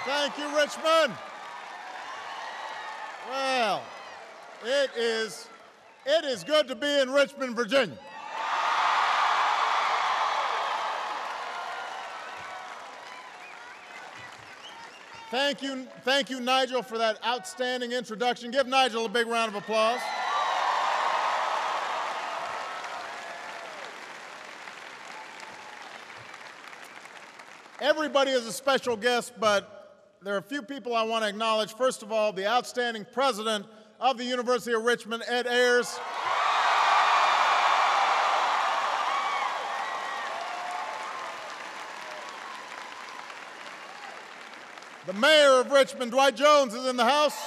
Thank you, Richmond. Well, it is good to be in Richmond, Virginia. Thank you, Nigel, for that outstanding introduction. Give Nigel a big round of applause. Everybody is a special guest, but there are a few people I want to acknowledge. First of all, the outstanding president of the University of Richmond, Ed Ayers. The mayor of Richmond, Dwight Jones, is in the house.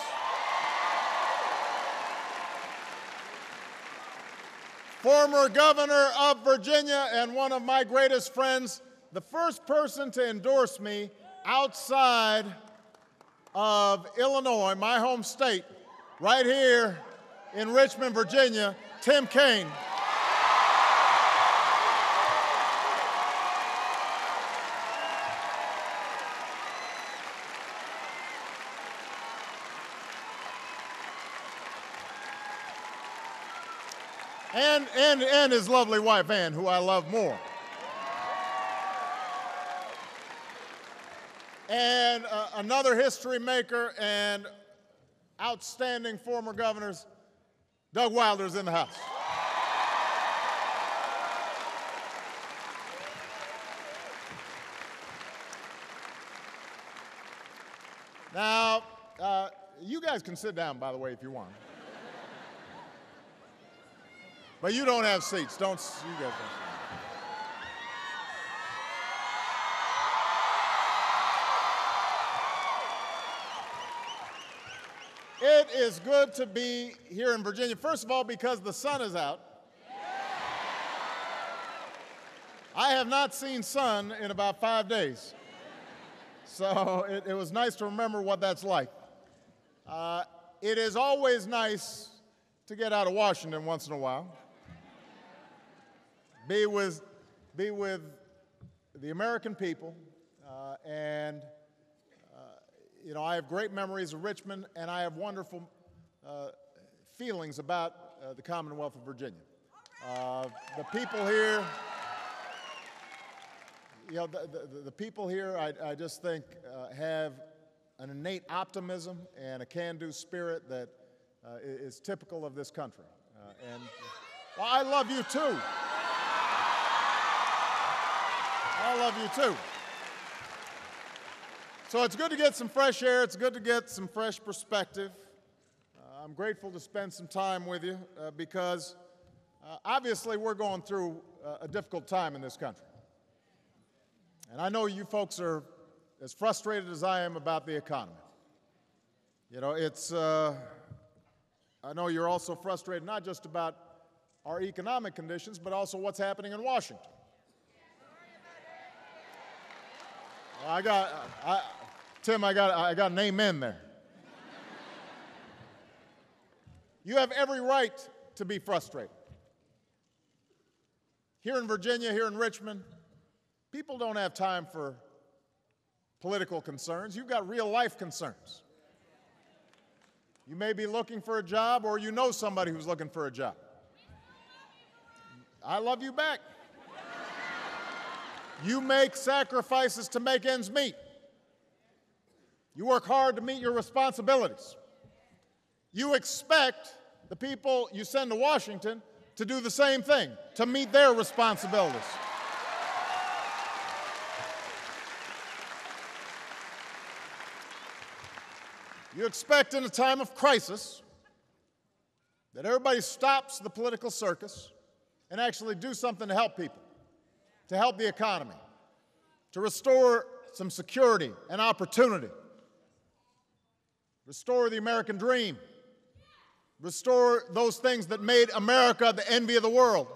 Former governor of Virginia and one of my greatest friends, the first person to endorse me outside of Illinois, my home state, right here in Richmond, Virginia, Tim Kaine. And his lovely wife, Ann, who I love more. And another history maker and outstanding former governors, Doug Wilder's in the house. Now, you guys can sit down, by the way, if you want. But you don't have seats. You guys don't. It is good to be here in Virginia, first of all, because the sun is out. I have not seen sun in about 5 days. So it was nice to remember what that's like. It is always nice to get out of Washington once in a while. Be with the American people, and you know, I have great memories of Richmond, and I have wonderful feelings about the Commonwealth of Virginia. The people here, you know, the people here, I just think have an innate optimism and a can-do spirit that is typical of this country. And well, I love you too. I love you too. So it's good to get some fresh air. It's good to get some fresh perspective. I'm grateful to spend some time with you because obviously we're going through a difficult time in this country. And I know you folks are as frustrated as I am about the economy. You know, I know you're also frustrated not just about our economic conditions, but also what's happening in Washington. Tim, I got an amen there. You have every right to be frustrated. Here in Virginia, here in Richmond, people don't have time for political concerns. You've got real life concerns. You may be looking for a job, or you know somebody who's looking for a job. I love you back. You make sacrifices to make ends meet. You work hard to meet your responsibilities. You expect the people you send to Washington to do the same thing, to meet their responsibilities. You expect in a time of crisis that everybody stops the political circus and actually do something to help people, to help the economy, to restore some security and opportunity, restore the American dream, restore those things that made America the envy of the world.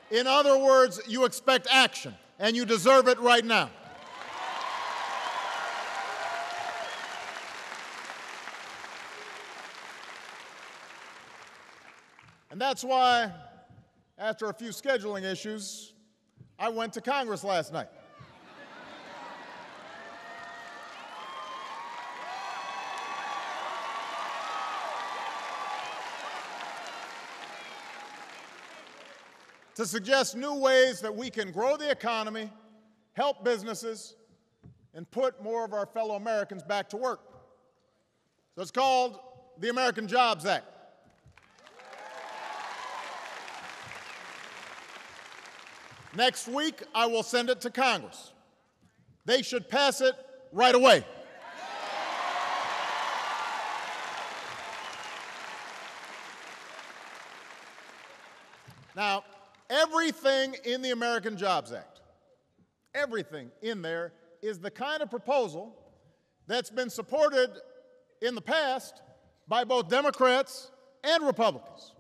In other words, you expect action, and you deserve it right now. And that's why, after a few scheduling issues, I went to Congress last night. to suggest new ways that we can grow the economy, help businesses, and put more of our fellow Americans back to work. So it's called the American Jobs Act. Next week, I will send it to Congress. They should pass it right away. Now, everything in the American Jobs Act, everything in there is the kind of proposal that's been supported in the past by both Democrats and Republicans.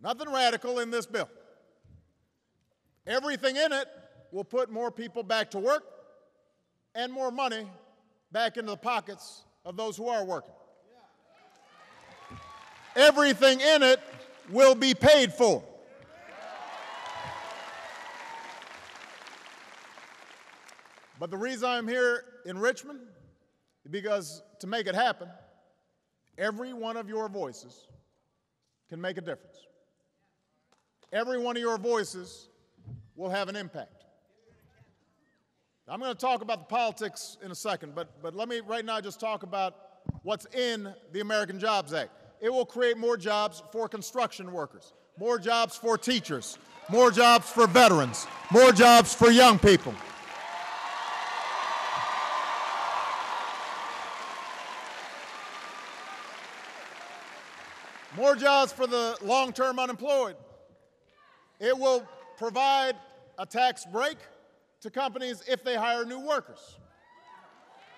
Nothing radical in this bill. Everything in it will put more people back to work and more money back into the pockets of those who are working. Everything in it will be paid for. But the reason I'm here in Richmond is because to make it happen, every one of your voices can make a difference. Every one of your voices will have an impact. I'm going to talk about the politics in a second, but let me right now just talk about what's in the American Jobs Act. It will create more jobs for construction workers, more jobs for teachers, more jobs for veterans, more jobs for young people. More jobs for the long-term unemployed. It will provide a tax break to companies if they hire new workers.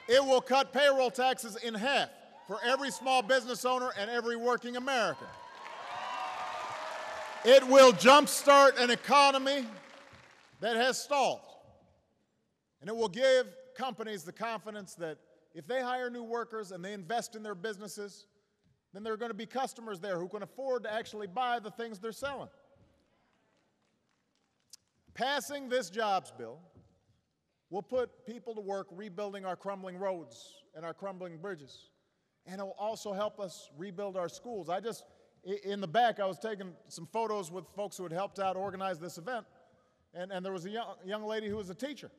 It will cut payroll taxes in half for every small business owner and every working American. It will jumpstart an economy that has stalled. And it will give companies the confidence that if they hire new workers and they invest in their businesses, then there are going to be customers there who can afford to actually buy the things they're selling. Passing this jobs bill will put people to work rebuilding our crumbling roads and our crumbling bridges. And it will also help us rebuild our schools. In the back, I was taking some photos with folks who had helped out organize this event. And there was a young lady who was a teacher.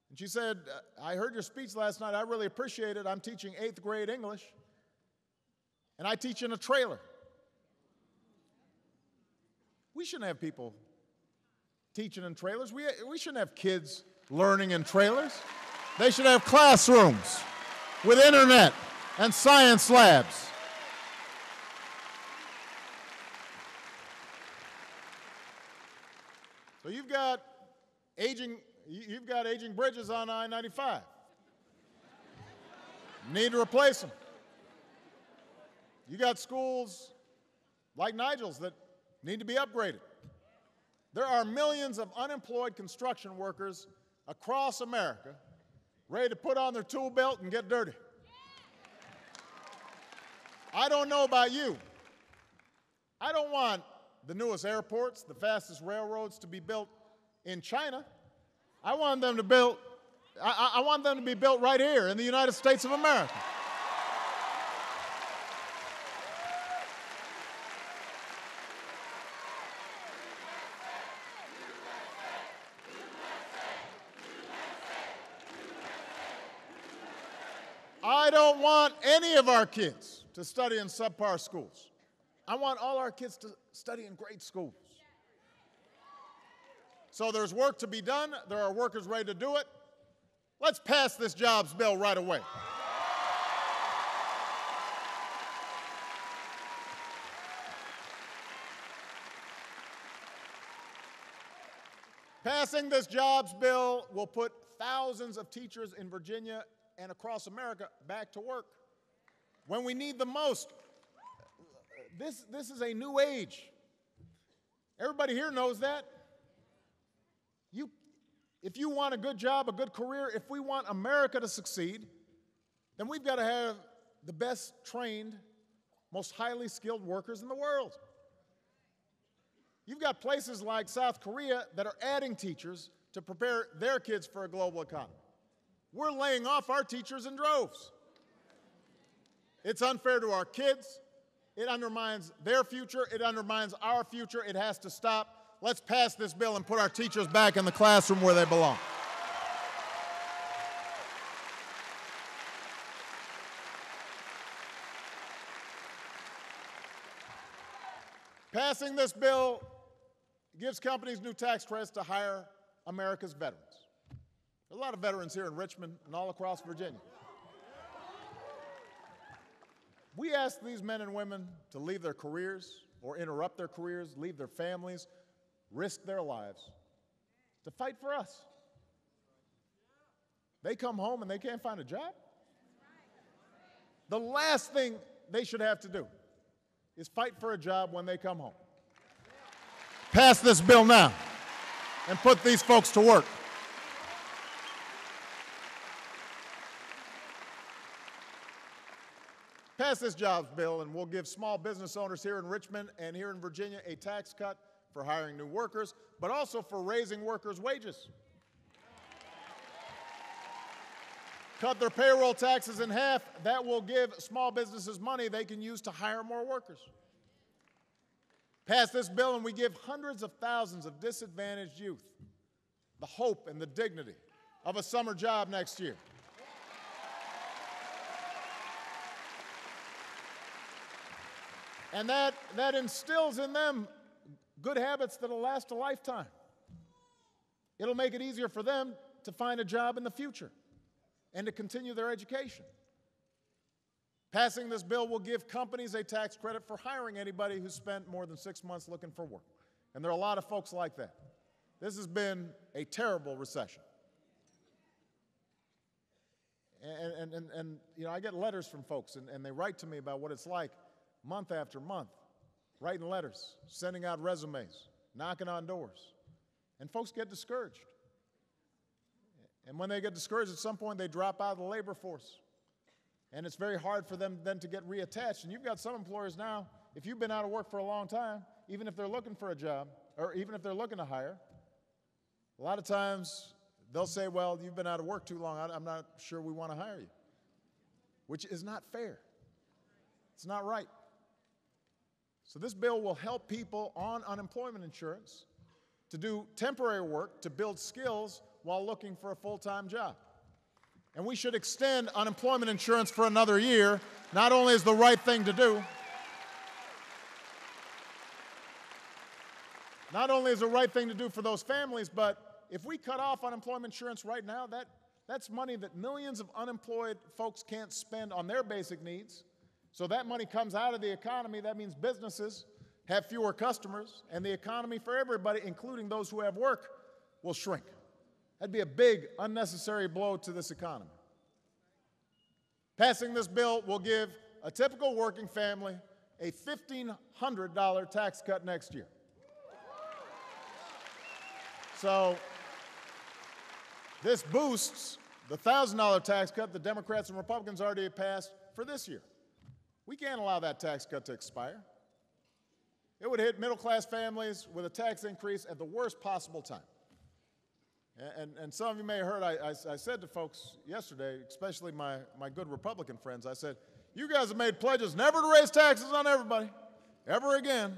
And she said, I heard your speech last night. I really appreciate it. I'm teaching 8th grade English. And I teach in a trailer. We shouldn't have people teaching in trailers. We shouldn't have kids learning in trailers. They should have classrooms with internet and science labs. So you've got aging bridges on I-95. Need to replace them. You got schools like Nigel's that need to be upgraded. There are millions of unemployed construction workers across America ready to put on their tool belt and get dirty. I don't know about you. I don't want the newest airports, the fastest railroads to be built in China. I want them to be built right here in the United States of America. I don't want any of our kids to study in subpar schools. I want all our kids to study in great schools. So there's work to be done. There are workers ready to do it. Let's pass this jobs bill right away. Passing this jobs bill will put thousands of teachers in Virginia and across America back to work when we need them most. This is a new age. Everybody here knows that. If you want a good job, a good career, if we want America to succeed, then we've got to have the best trained, most highly skilled workers in the world. You've got places like South Korea that are adding teachers to prepare their kids for a global economy. We're laying off our teachers in droves. It's unfair to our kids. It undermines their future. It undermines our future. It has to stop. let's pass this bill and put our teachers back in the classroom where they belong. Passing this bill gives companies new tax credits to hire America's veterans. There are a lot of veterans here in Richmond and all across Virginia. We ask these men and women to leave their careers or interrupt their careers, leave their families, risk their lives to fight for us. They come home and they can't find a job. The last thing they should have to do is fight for a job when they come home. Pass this bill now and put these folks to work. Pass this jobs bill and we'll give small business owners here in Richmond and here in Virginia a tax cut for hiring new workers, but also for raising workers' wages. Cut their payroll taxes in half. That will give small businesses money they can use to hire more workers. Pass this bill and we give hundreds of thousands of disadvantaged youth the hope and the dignity of a summer job next year. And that instills in them good habits that'll last a lifetime. It'll make it easier for them to find a job in the future and to continue their education. Passing this bill will give companies a tax credit for hiring anybody who spent more than 6 months looking for work. And there are a lot of folks like that. This has been a terrible recession. And you know, I get letters from folks, and they write to me about what it's like month after month, writing letters, sending out resumes, knocking on doors. And folks get discouraged. And when they get discouraged, at some point they drop out of the labor force. And it's very hard for them then to get reattached. And you've got some employers now, if you've been out of work for a long time, even if they're looking for a job, or even if they're looking to hire, a lot of times they'll say, well, you've been out of work too long, I'm not sure we want to hire you, which is not fair. It's not right. So this bill will help people on unemployment insurance to do temporary work, to build skills while looking for a full-time job. And we should extend unemployment insurance for another year. Not only is the right thing to do, not only is the right thing to do for those families, but if we cut off unemployment insurance right now, that's money that millions of unemployed folks can't spend on their basic needs. So that money comes out of the economy. That means businesses have fewer customers, and the economy for everybody, including those who have work, will shrink. That'd be a big, unnecessary blow to this economy. Passing this bill will give a typical working family a $1,500 tax cut next year. So this boosts the $1,000 tax cut the Democrats and Republicans already passed for this year. We can't allow that tax cut to expire. It would hit middle-class families with a tax increase at the worst possible time. And some of you may have heard I said to folks yesterday, especially my good Republican friends, I said, you guys have made pledges never to raise taxes on everybody, ever again.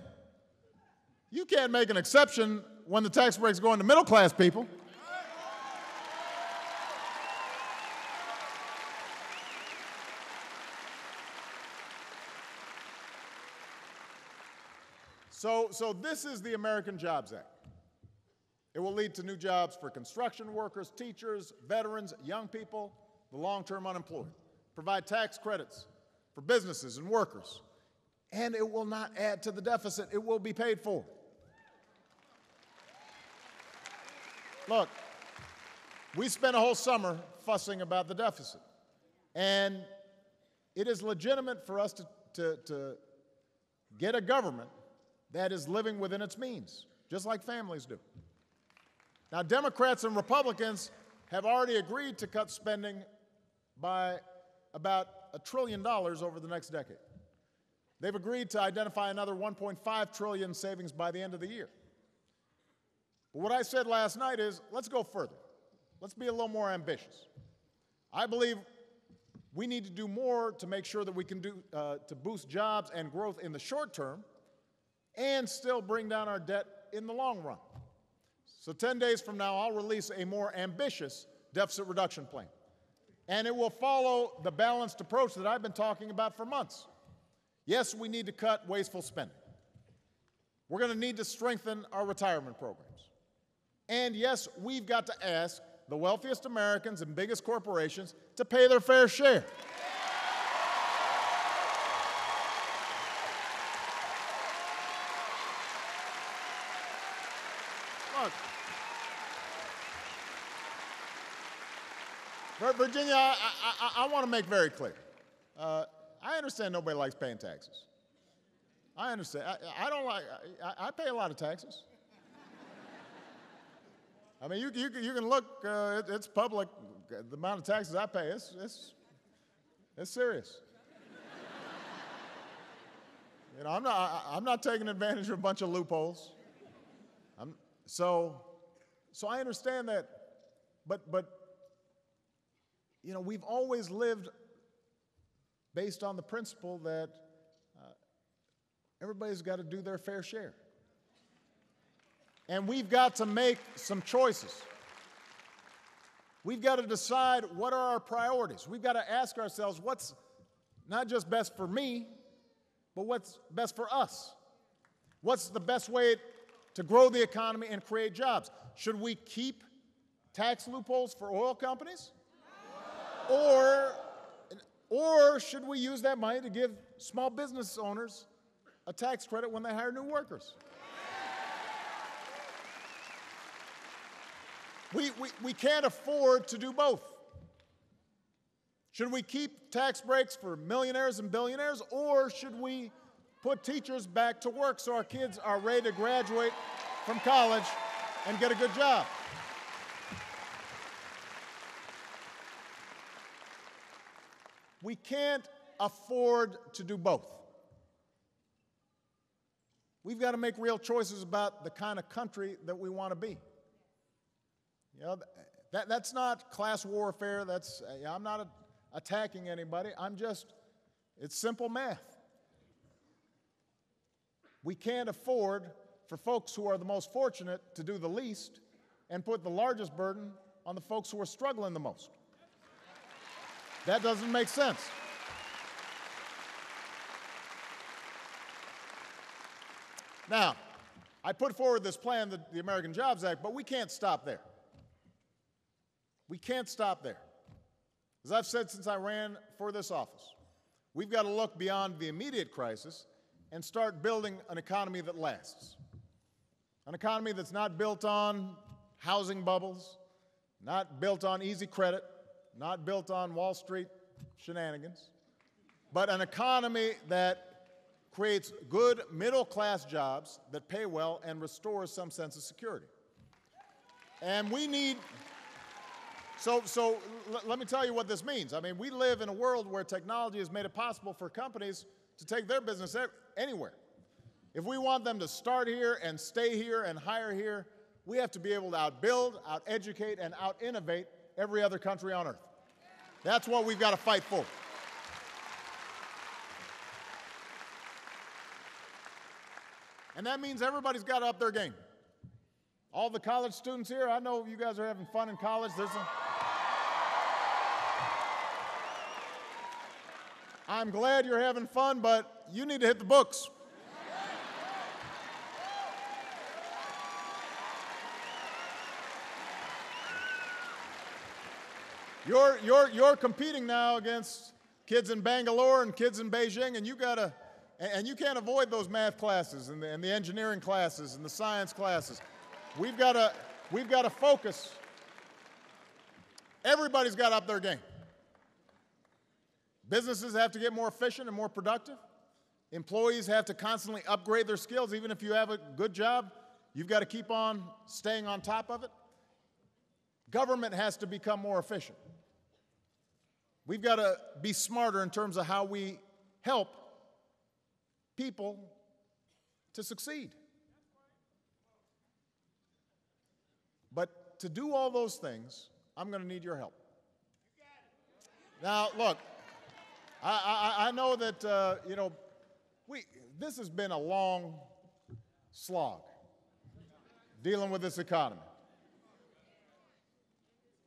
You can't make an exception when the tax break's going to middle-class people. So this is the American Jobs Act. It will lead to new jobs for construction workers, teachers, veterans, young people, the long-term unemployed. Provide tax credits for businesses and workers. And it will not add to the deficit. It will be paid for. Look, we spent a whole summer fussing about the deficit. And it is legitimate for us to get a government that is living within its means, just like families do. Now, Democrats and Republicans have already agreed to cut spending by about $1 trillion over the next decade. They've agreed to identify another $1.5 trillion savings by the end of the year. But what I said last night is, let's go further. Let's be a little more ambitious. I believe we need to do more to make sure that we can to boost jobs and growth in the short term and still bring down our debt in the long run. So 10 days from now, I'll release a more ambitious deficit reduction plan. And it will follow the balanced approach that I've been talking about for months. Yes, we need to cut wasteful spending. We're going to need to strengthen our retirement programs. And yes, we've got to ask the wealthiest Americans and biggest corporations to pay their fair share. Look, Virginia, I want to make very clear. I understand nobody likes paying taxes. I understand. I pay a lot of taxes. I mean, you can look, it's public, the amount of taxes I pay, it's serious. You know, I'm not taking advantage of a bunch of loopholes. So I understand that, but you know, we've always lived based on the principle that everybody's got to do their fair share. And we've got to make some choices. We've got to decide what are our priorities. We've got to ask ourselves what's not just best for me, but what's best for us. What's the best way to grow the economy and create jobs? Should we keep tax loopholes for oil companies? Or should we use that money to give small business owners a tax credit when they hire new workers? We can't afford to do both. Should we keep tax breaks for millionaires and billionaires, or should we put teachers back to work so our kids are ready to graduate from college and get a good job? We can't afford to do both. We've got to make real choices about the kind of country that we want to be. You know, that's not class warfare. I'm not attacking anybody. It's simple math. We can't afford for folks who are the most fortunate to do the least and put the largest burden on the folks who are struggling the most. That doesn't make sense. Now, I put forward this plan, the American Jobs Act, but we can't stop there. We can't stop there. As I've said since I ran for this office, we've got to look beyond the immediate crisis and start building an economy that lasts. An economy that's not built on housing bubbles, not built on easy credit, not built on Wall Street shenanigans, but an economy that creates good middle-class jobs that pay well and restores some sense of security. And we need, let me tell you what this means. I mean, we live in a world where technology has made it possible for companies to take their business anywhere. If we want them to start here and stay here and hire here, we have to be able to outbuild, out-educate, and out-innovate every other country on earth. That's what we've got to fight for. And that means everybody's got to up their game. All the college students here, I know you guys are having fun in college. I'm glad you're having fun, but you need to hit the books. You're competing now against kids in Bangalore and kids in Beijing, and you can't avoid those math classes and the engineering classes and the science classes. We've got to focus. Everybody's got to up their game. Businesses have to get more efficient and more productive. Employees have to constantly upgrade their skills. Even if you have a good job, you've got to keep on staying on top of it. Government has to become more efficient. We've got to be smarter in terms of how we help people to succeed. But to do all those things, I'm going to need your help. Now, look, I know that, this has been a long slog. dealing with this economy.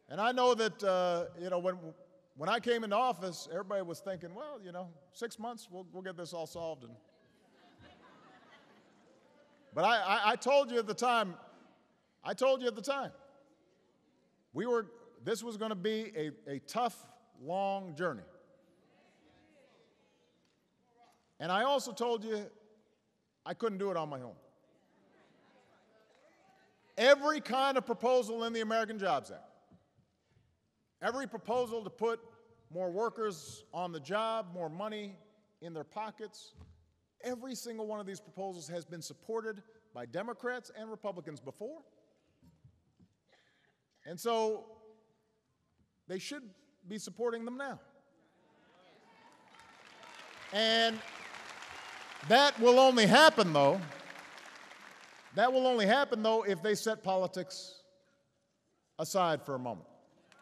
And I know that, when I came into office, everybody was thinking, well, 6 months, we'll get this all solved. But I told you at the time, this was going to be a tough, long journey. And I also told you I couldn't do it on my own. Every kind of proposal in the American Jobs Act, every proposal to put more workers on the job, more money in their pockets, every single one of these proposals has been supported by Democrats and Republicans before. And so they should be supporting them now. And that will only happen, though, if they set politics aside for a moment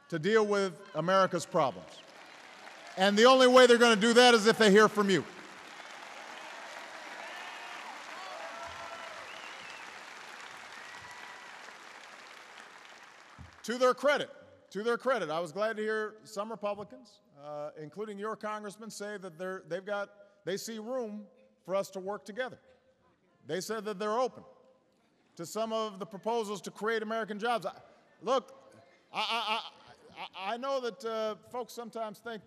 to deal with America's problems. And the only way they're going to do that is if they hear from you. To their credit, I was glad to hear some Republicans, including your congressman, say that they see room for us to work together. They said that they're open to some of the proposals to create American jobs. Look, I know that folks sometimes think,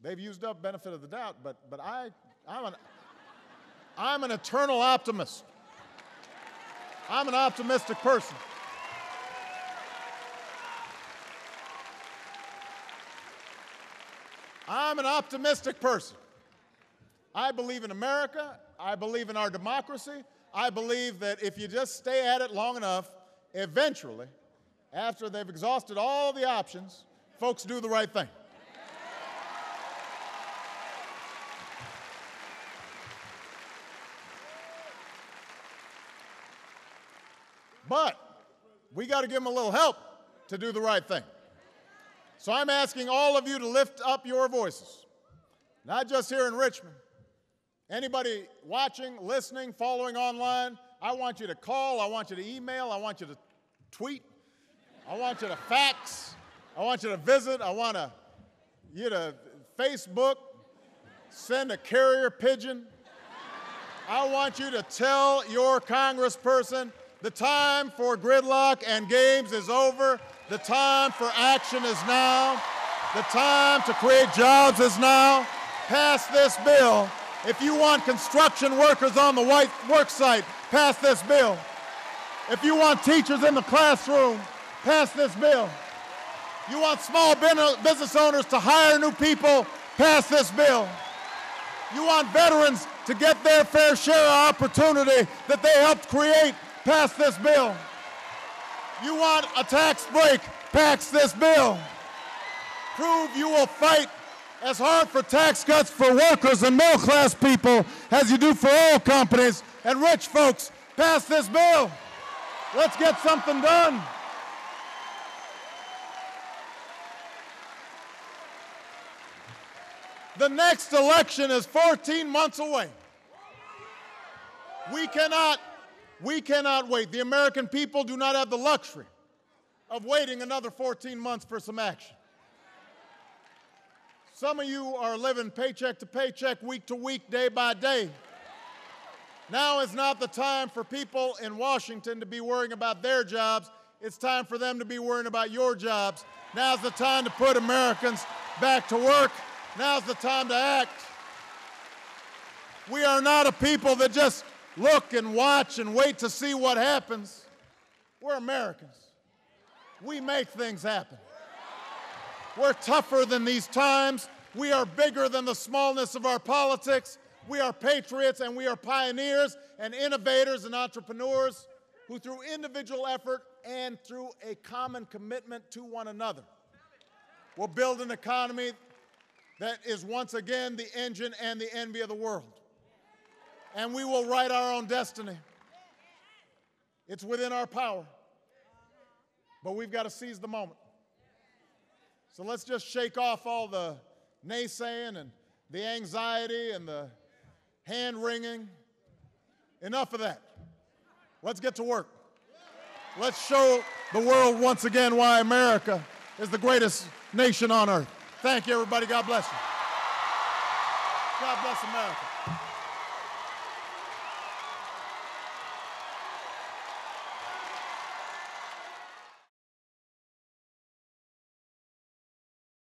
they've used up benefit of the doubt, but I'm an eternal optimist. I'm an optimistic person. I'm an optimistic person. I believe in America. I believe in our democracy. I believe that if you just stay at it long enough, eventually, after they've exhausted all the options, folks do the right thing. But we got to give them a little help to do the right thing. So I'm asking all of you to lift up your voices, not just here in Richmond. Anybody watching, listening, following online, I want you to call, I want you to email, I want you to tweet, I want you to fax, I want you to visit, I want you to Facebook, send a carrier pigeon. I want you to tell your congressperson the time for gridlock and games is over. The time for action is now. The time to create jobs is now. Pass this bill. If you want construction workers on the work site, pass this bill. If you want teachers in the classroom, pass this bill. You want small business owners to hire new people, pass this bill. You want veterans to get their fair share of opportunity that they helped create, pass this bill. You want a tax break, pass this bill. Prove you will fight as hard for tax cuts for workers and middle-class people as you do for oil companies and rich folks. Pass this bill. Let's get something done. The next election is 14 months away. We cannot wait. The American people do not have the luxury of waiting another 14 months for some action. Some of you are living paycheck to paycheck, week to week, day by day. Now is not the time for people in Washington to be worrying about their jobs. It's time for them to be worrying about your jobs. Now's the time to put Americans back to work. Now's the time to act. We are not a people that just look and watch and wait to see what happens. We're Americans. We make things happen. We're tougher than these times. We are bigger than the smallness of our politics. We are patriots and we are pioneers and innovators and entrepreneurs who, through individual effort and through a common commitment to one another, will build an economy that is once again the engine and the envy of the world. And we will write our own destiny. It's within our power. But we've got to seize the moment. So let's just shake off all the naysaying and the anxiety and the hand-wringing Enough of that. Let's get to work. Let's show the world once again why America is the greatest nation on earth. Thank you, everybody. God bless you. God bless America.